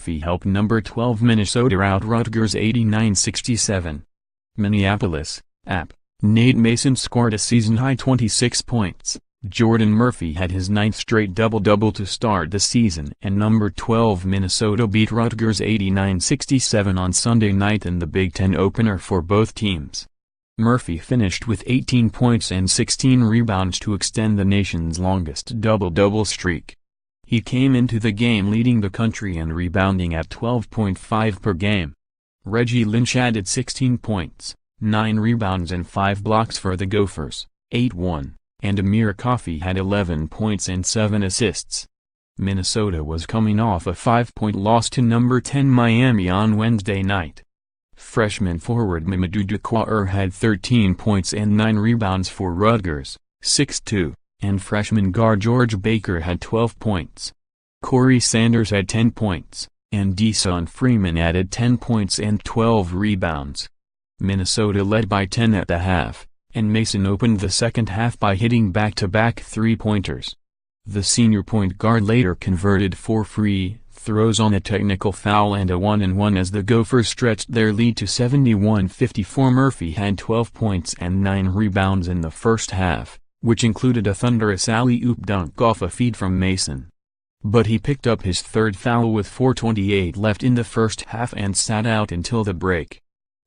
Coffey helped number 12 Minnesota out Rutgers 89-67. Minneapolis, App. Nate Mason scored a season-high 26 points. Jordan Murphy had his 9th straight double-double to start the season, and number 12 Minnesota beat Rutgers 89-67 on Sunday night in the Big Ten opener for both teams. Murphy finished with 18 points and 16 rebounds to extend the nation's longest double-double streak. He came into the game leading the country and rebounding at 12.5 per game. Reggie Lynch added 16 points, 9 rebounds and 5 blocks for the Gophers, 8-1, and Amir Coffey had 11 points and 7 assists. Minnesota was coming off a 5-point loss to number 10 Miami on Wednesday night. Freshman forward Mamadou Doucoure had 13 points and 9 rebounds for Rutgers, 6-2, and freshman guard Geo Baker had 12 points. Corey Sanders had 10 points, and Deshawn Freeman added 10 points and 12 rebounds. Minnesota led by 10 at the half, and Mason opened the second half by hitting back-to-back three-pointers. The senior point guard later converted 4 free throws on a technical foul and a 1-and-1 as the Gophers stretched their lead to 71-54. Murphy had 12 points and 9 rebounds in the first half, which included a thunderous alley-oop dunk off a feed from Mason. But he picked up his third foul with 4:28 left in the first half and sat out until the break.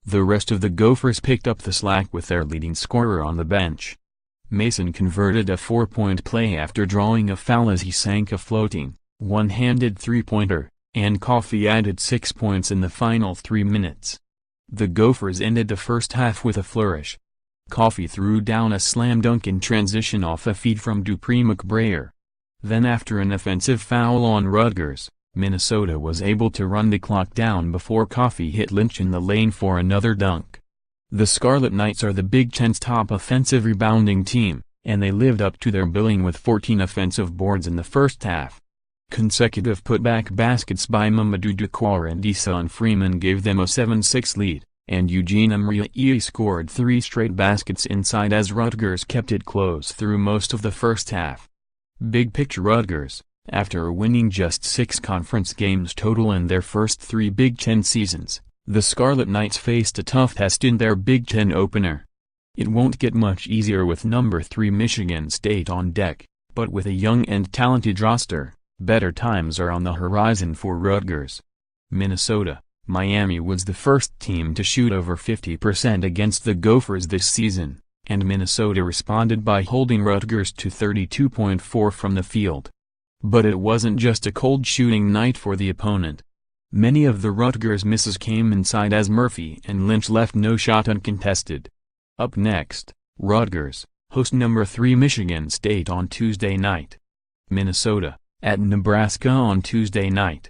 The rest of the Gophers picked up the slack with their leading scorer on the bench. Mason converted a 4-point play after drawing a foul as he sank a floating, one-handed three-pointer, and Coffey added 6 points in the final 3 minutes. The Gophers ended the first half with a flourish. Coffey threw down a slam dunk in transition off a feed from Dupree McBrayer. Then after an offensive foul on Rutgers, Minnesota was able to run the clock down before Coffey hit Lynch in the lane for another dunk. The Scarlet Knights are the Big Ten's top offensive rebounding team, and they lived up to their billing with 14 offensive boards in the first half. Consecutive putback baskets by Mamadou Doucoure and Deshawn Freeman gave them a 7-6 lead, and Eugene Amriye scored 3 straight baskets inside as Rutgers kept it close through most of the first half. Big picture Rutgers, after winning just 6 conference games total in their first 3 Big Ten seasons, the Scarlet Knights faced a tough test in their Big Ten opener. It won't get much easier with number 3 Michigan State on deck, but with a young and talented roster, better times are on the horizon for Rutgers. Minnesota, Miami was the first team to shoot over 50% against the Gophers this season, and Minnesota responded by holding Rutgers to 32.4 from the field. But it wasn't just a cold shooting night for the opponent. Many of the Rutgers misses came inside as Murphy and Lynch left no shot uncontested. Up next, Rutgers host number 3 Michigan State on Tuesday night. Minnesota, at Nebraska on Tuesday night.